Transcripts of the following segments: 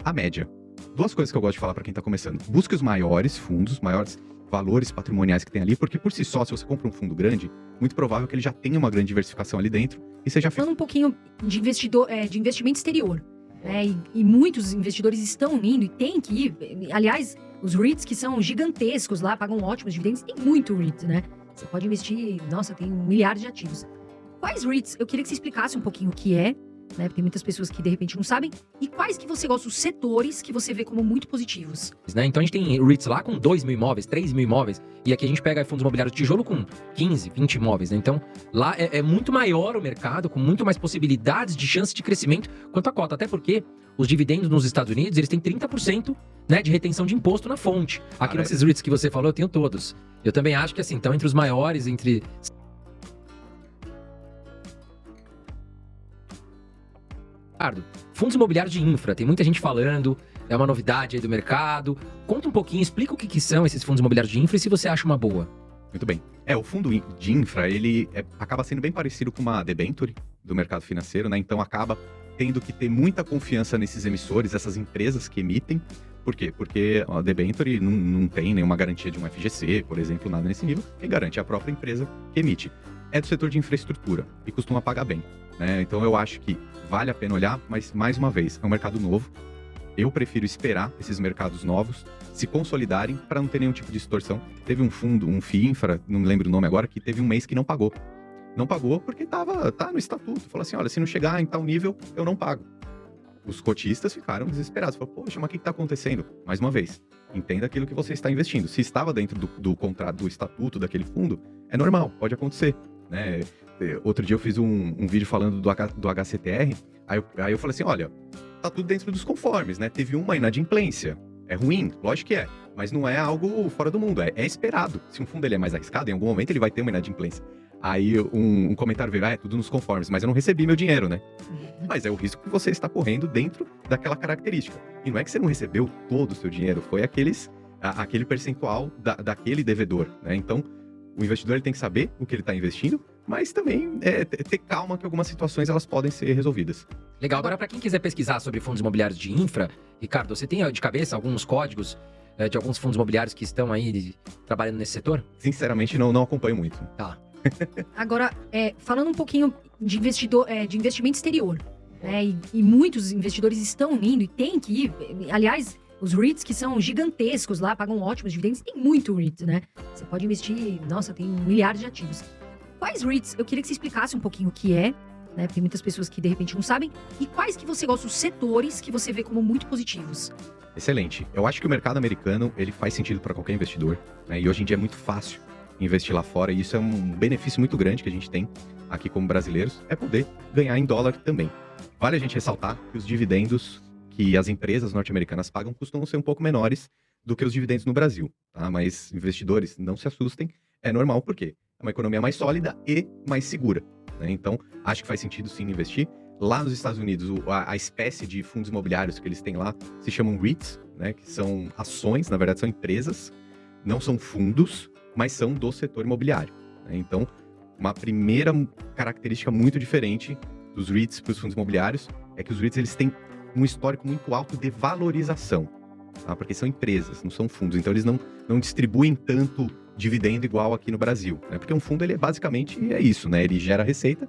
a média. Duas coisas que eu gosto de falar para quem tá começando. Busque os maiores fundos, maiores valores patrimoniais que tem ali, porque por si só, se você compra um fundo grande, muito provável que ele já tenha uma grande diversificação ali dentro e seja Falando um pouquinho de investimento exterior, né? E muitos investidores estão indo e tem que ir. Aliás, os REITs que são gigantescos lá, pagam ótimos dividendos, tem muito REIT, né? Você pode investir, nossa, tem milhares de ativos. Quais REITs? Eu queria que você explicasse um pouquinho o que é, né? Porque tem muitas pessoas que de repente não sabem. E quais que você gosta, os setores que você vê como muito positivos? Né? Então a gente tem REITs lá com 2 mil imóveis, 3 mil imóveis. E aqui a gente pega fundos imobiliários de tijolo com 15, 20 imóveis. Né? Então lá é muito maior o mercado, com muito mais possibilidades de chance de crescimento quanto a cota. Até porque os dividendos nos Estados Unidos, eles têm 30%, né, de retenção de imposto na fonte. Aqui nesses REITs que você falou, eu tenho todos. Eu também acho que assim, estão entre os maiores, entre... Fundos imobiliários de infra, tem muita gente falando, é uma novidade aí do mercado. Conta um pouquinho, explica o que são esses fundos imobiliários de infra e se você acha uma boa. Muito bem. O fundo de infra, ele acaba sendo bem parecido com uma debenture do mercado financeiro, né? Então acaba tendo que ter muita confiança nesses emissores, essas empresas que emitem. Por quê? Porque a debenture não tem nenhuma garantia de um FGC, por exemplo, nada nesse nível. Quem garante é a própria empresa que emite. É do setor de infraestrutura e costuma pagar bem, né? Então eu acho que vale a pena olhar, mas mais uma vez, é um mercado novo. Eu prefiro esperar esses mercados novos se consolidarem para não ter nenhum tipo de distorção. Teve um fundo, um FII Infra, não me lembro o nome agora, que teve um mês que não pagou. Não pagou porque tá no estatuto. Falou assim, olha, se não chegar em tal nível, eu não pago. Os cotistas ficaram desesperados. Falaram, poxa, mas o que está acontecendo? Mais uma vez, entenda aquilo que você está investindo. Se estava dentro do contrato, do estatuto daquele fundo, é normal, pode acontecer, né? Outro dia eu fiz um vídeo falando do HCTR, aí eu falei assim, olha, tá tudo dentro dos conformes, né? Teve uma inadimplência. É ruim, lógico que é, mas não é algo fora do mundo, é esperado. Se um fundo ele é mais arriscado, em algum momento ele vai ter uma inadimplência. Aí um comentário veio, é tudo nos conformes, mas eu não recebi meu dinheiro, né? Mas é o risco que você está correndo dentro daquela característica. E não é que você não recebeu todo o seu dinheiro, foi aquele percentual daquele devedor, né? Então, o investidor ele tem que saber o que ele está investindo, mas também ter calma que algumas situações elas podem ser resolvidas. Legal, agora para quem quiser pesquisar sobre fundos imobiliários de infra, Ricardo, você tem de cabeça alguns códigos de alguns fundos imobiliários que estão aí trabalhando nesse setor? Sinceramente, não acompanho muito. Tá. Agora, falando um pouquinho de investimento exterior, né? E muitos investidores estão indo e tem que ir. Aliás, os REITs que são gigantescos lá, pagam ótimos dividendos, tem muito REIT, né? Você pode investir, nossa, tem milhares de ativos. Quais REITs? Eu queria que você explicasse um pouquinho o que é, né? Porque tem muitas pessoas que de repente não sabem. E quais que você gosta, os setores que você vê como muito positivos? Excelente. Eu acho que o mercado americano, ele faz sentido para qualquer investidor, né? E hoje em dia é muito fácil investir lá fora, e isso é um benefício muito grande que a gente tem aqui como brasileiros, é poder ganhar em dólar também. Vale a gente ressaltar que os dividendos que as empresas norte-americanas pagam costumam ser um pouco menores do que os dividendos no Brasil, tá? Mas investidores, não se assustem, é normal, porque é uma economia mais sólida e mais segura, né? Então, acho que faz sentido sim investir. Lá nos Estados Unidos, a espécie de fundos imobiliários que eles têm lá se chamam REITs, né? Que são ações, na verdade são empresas, não são fundos, mas são do setor imobiliário, né? Então, uma primeira característica muito diferente dos REITs para os fundos imobiliários é que os REITs eles têm um histórico muito alto de valorização, tá? Porque são empresas, não são fundos, então eles não distribuem tanto dividendo igual aqui no Brasil, né? Porque um fundo ele basicamente é isso, né? Ele gera receita,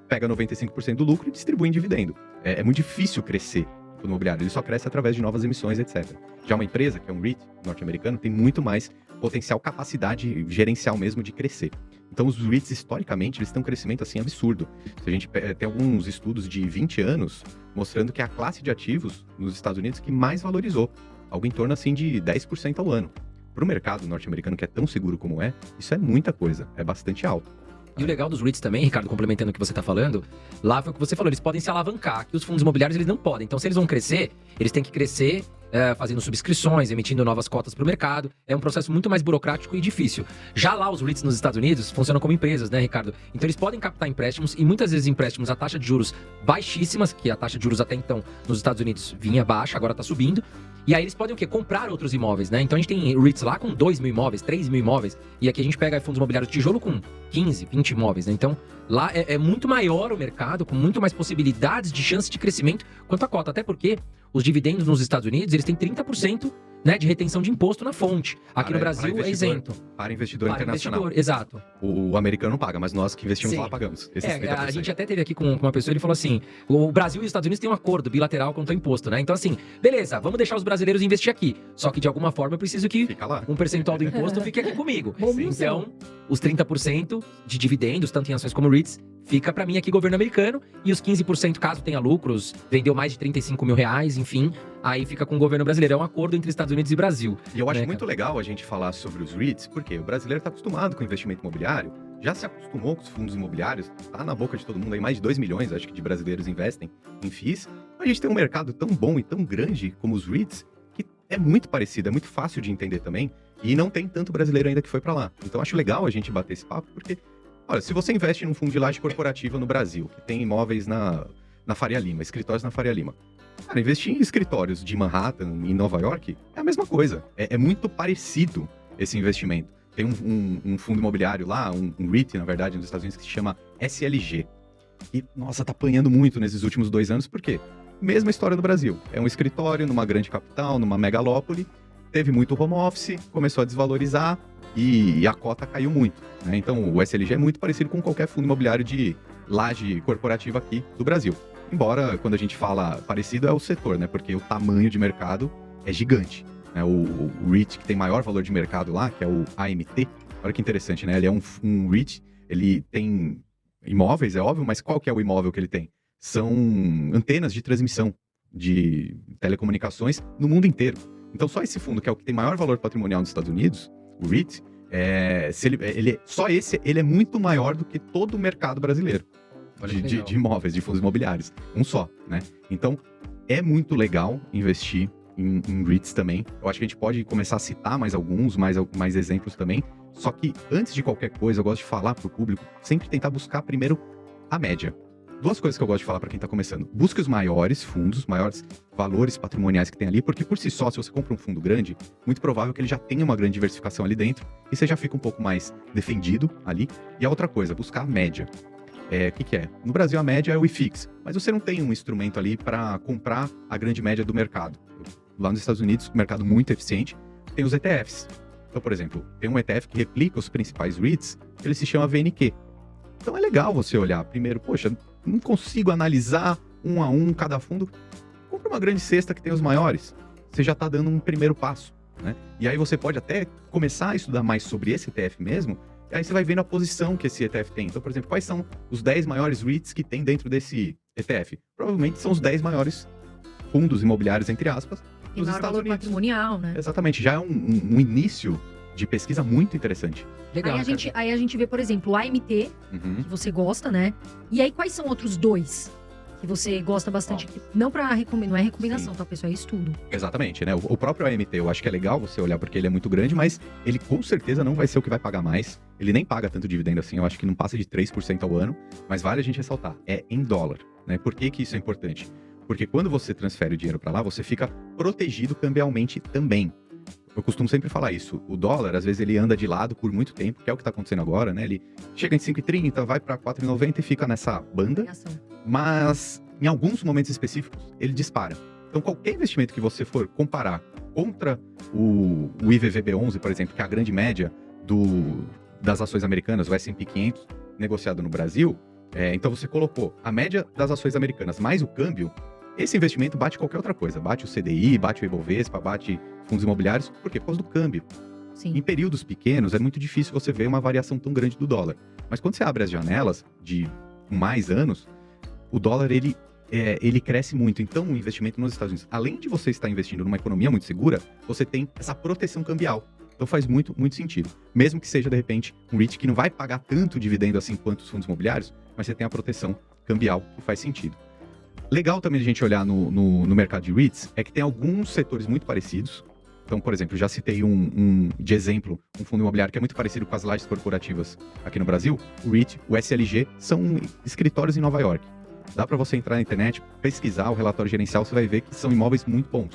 pega 95% do lucro e distribui em dividendo. É muito difícil crescer o fundo imobiliário, ele só cresce através de novas emissões, etc. Já uma empresa, que é um REIT norte-americano, tem muito mais potencial, capacidade gerencial mesmo de crescer. Então os REITs, historicamente, eles têm um crescimento assim absurdo. Se a gente tem alguns estudos de 20 anos mostrando que é a classe de ativos nos Estados Unidos que mais valorizou, algo em torno assim de 10% ao ano. Para o mercado norte-americano, que é tão seguro como isso é muita coisa, é bastante alto. E o legal dos REITs também, Ricardo, complementando o que você está falando, lá foi o que você falou, eles podem se alavancar, que os fundos imobiliários eles não podem. Então, se eles vão crescer, eles têm que crescer fazendo subscrições, emitindo novas cotas para o mercado. É um processo muito mais burocrático e difícil. Já lá, os REITs nos Estados Unidos funcionam como empresas, né, Ricardo? Então, eles podem captar empréstimos e muitas vezes empréstimos a taxa de juros baixíssimas, que a taxa de juros até então nos Estados Unidos vinha baixa, agora está subindo. E aí eles podem o quê? Comprar outros imóveis, né? Então a gente tem REITs lá com 2 mil imóveis, 3 mil imóveis. E aqui a gente pega fundos imobiliários de tijolo com 15, 20 imóveis, né? Então lá é muito maior o mercado, com muito mais possibilidades de chance de crescimento quanto a cota. Até porque os dividendos nos Estados Unidos, eles têm 30%, né, de retenção de imposto na fonte. Aqui no Brasil é isento. Para investidor Para internacional. investidor, exato. O americano não paga, mas nós que investimos Sim. lá pagamos. Esses 30%. A gente até teve aqui com uma pessoa, ele falou assim, o Brasil e os Estados Unidos têm um acordo bilateral contra o imposto, né? Então assim, beleza, vamos deixar os brasileiros investir aqui. Só que de alguma forma eu preciso que Fica lá. um percentual do imposto fique aqui comigo. Sim. Então, os 30% de dividendos, tanto em ações como REITs, fica pra mim aqui governo americano. E os 15%, caso tenha lucros, vendeu mais de 35 mil reais, enfim, aí fica com o governo brasileiro. É um acordo entre Estados Unidos e Brasil. E eu acho né, muito cara? legal a gente falar sobre os REITs, porque o brasileiro está acostumado com investimento imobiliário, já se acostumou com os fundos imobiliários, tá na boca de todo mundo aí, mais de 2 milhões, acho que, de brasileiros investem em FIIs. A gente tem um mercado tão bom e tão grande como os REITs, que é muito parecido, é muito fácil de entender também, e não tem tanto brasileiro ainda que foi para lá. Então acho legal a gente bater esse papo, porque, olha, se você investe num fundo de laje corporativa no Brasil, que tem imóveis na Faria Lima, escritórios na Faria Lima, cara, investir em escritórios de Manhattan, em Nova York, é a mesma coisa. É muito parecido esse investimento. Tem um fundo imobiliário lá, um REIT, na verdade, nos Estados Unidos, que se chama SLG. E, nossa, tá apanhando muito nesses últimos 2 anos, por quê? Mesma história do Brasil. É um escritório numa grande capital, numa megalópole, teve muito home office, começou a desvalorizar e a cota caiu muito, né? Então, o SLG é muito parecido com qualquer fundo imobiliário de laje corporativa aqui do Brasil. Embora, quando a gente fala parecido, é o setor, né? Porque o tamanho de mercado é gigante, né? O REIT que tem maior valor de mercado lá, que é o AMT, olha que interessante, né? Ele é um REIT, ele tem imóveis, é óbvio, mas qual que é o imóvel que ele tem? São antenas de transmissão de telecomunicações no mundo inteiro. Então, só esse fundo, que é o que tem maior valor patrimonial nos Estados Unidos, o REIT, ele é muito maior do que todo o mercado brasileiro de imóveis, de fundos imobiliários. Um só, né? Então, é muito legal investir em REITs também. Eu acho que a gente pode começar a citar mais alguns, mais exemplos também. Só que, antes de qualquer coisa, eu gosto de falar para o público, sempre tentar buscar primeiro a média. 2 coisas que eu gosto de falar para quem está começando. Busque os maiores fundos, os maiores valores patrimoniais que tem ali, porque por si só, se você compra um fundo grande, muito provável que ele já tenha uma grande diversificação ali dentro e você já fica um pouco mais defendido ali. E a outra coisa, buscar a média. O que é? No Brasil, a média é o IFIX, mas você não tem um instrumento ali para comprar a grande média do mercado. Lá nos Estados Unidos, um mercado muito eficiente, tem os ETFs. Então, por exemplo, tem um ETF que replica os principais REITs, ele se chama VNQ. Então é legal você olhar primeiro, poxa, não consigo analisar um a um cada fundo. Compra uma grande cesta que tem os maiores. Você já está dando um primeiro passo, né? E aí você pode até começar a estudar mais sobre esse ETF mesmo, e aí você vai vendo a posição que esse ETF tem. Então, por exemplo, quais são os 10 maiores REITs que tem dentro desse ETF? Provavelmente são os 10 maiores fundos imobiliários, entre aspas, Tem dos maior Estados valor Unidos. patrimonial, né? Exatamente, já é um início de pesquisa muito interessante. Legal, Aí a gente vê, por exemplo, o AMT, Uhum. que você gosta, né? E aí, quais são outros 2 que você gosta bastante? Não pra não é recomendação, tá, pessoal? É estudo. Exatamente, né? O próprio AMT, eu acho que é legal você olhar porque ele é muito grande, mas ele com certeza não vai ser o que vai pagar mais. Ele nem paga tanto dividendo assim, eu acho que não passa de 3% ao ano, mas vale a gente ressaltar, é em dólar, né? Por que que isso é importante? Porque quando você transfere o dinheiro para lá, você fica protegido cambialmente também. Eu costumo sempre falar isso. O dólar, às vezes, ele anda de lado por muito tempo, que é o que está acontecendo agora, né? Ele chega em 5,30, vai para 4,90 e fica nessa banda. Variação. Mas, em alguns momentos específicos, ele dispara. Então, qualquer investimento que você for comparar contra o IVVB11, por exemplo, que é a grande média das ações americanas, o S&P 500, negociado no Brasil, então você colocou a média das ações americanas mais o câmbio, esse investimento bate qualquer outra coisa. Bate o CDI, bate o Ibovespa, bate fundos imobiliários. Por quê? Por causa do câmbio. Sim. Em períodos pequenos, é muito difícil você ver uma variação tão grande do dólar. Mas quando você abre as janelas de mais anos, o dólar, ele cresce muito. Então, o investimento nos Estados Unidos, além de você estar investindo numa economia muito segura, você tem essa proteção cambial. Então, faz muito, muito sentido. Mesmo que seja, de repente, um REIT que não vai pagar tanto dividendo assim quanto os fundos imobiliários, mas você tem a proteção cambial, que faz sentido. Legal também a gente olhar no mercado de REITs, é que tem alguns setores muito parecidos. Então, por exemplo, já citei de exemplo, um fundo imobiliário que é muito parecido com as lajes corporativas aqui no Brasil. O REIT, o SLG, são escritórios em Nova York. Dá para você entrar na internet, pesquisar o relatório gerencial, você vai ver que são imóveis muito bons.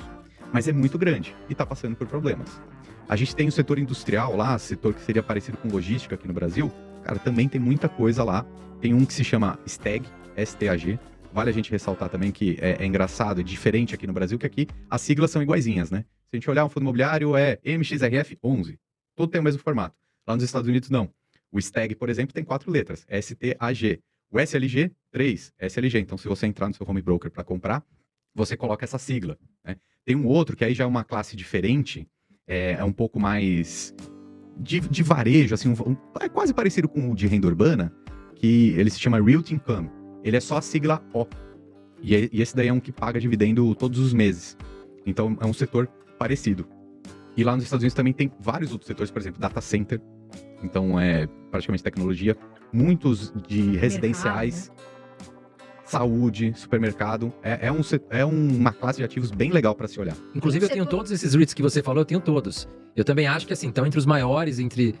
Mas é muito grande e está passando por problemas. A gente tem o setor industrial lá, setor que seria parecido com logística aqui no Brasil. Cara, também tem muita coisa lá. Tem um que se chama STAG, STAG, vale a gente ressaltar também que é engraçado e diferente aqui no Brasil, que aqui as siglas são iguaizinhas, né? Se a gente olhar um fundo imobiliário, é MXRF 11. Tudo tem o mesmo formato. Lá nos Estados Unidos, não. O STAG, por exemplo, tem 4 letras. STAG. O SLG, 3. SLG. Então, se você entrar no seu home broker para comprar, você coloca essa sigla, né? Tem um outro que aí já é uma classe diferente, é um pouco mais de varejo, assim, é quase parecido com o de renda urbana, que ele se chama Realty Income. Ele é só a sigla O. E esse daí é um que paga dividendo todos os meses. Então, é um setor parecido. E lá nos Estados Unidos também tem vários outros setores, por exemplo, data center. Então, é praticamente tecnologia. Muitos de residenciais, saúde, supermercado. É uma classe de ativos bem legal para se olhar. Inclusive, eu tenho todos esses REITs que você falou, eu tenho todos. Eu também acho que, assim, estão entre os maiores, entre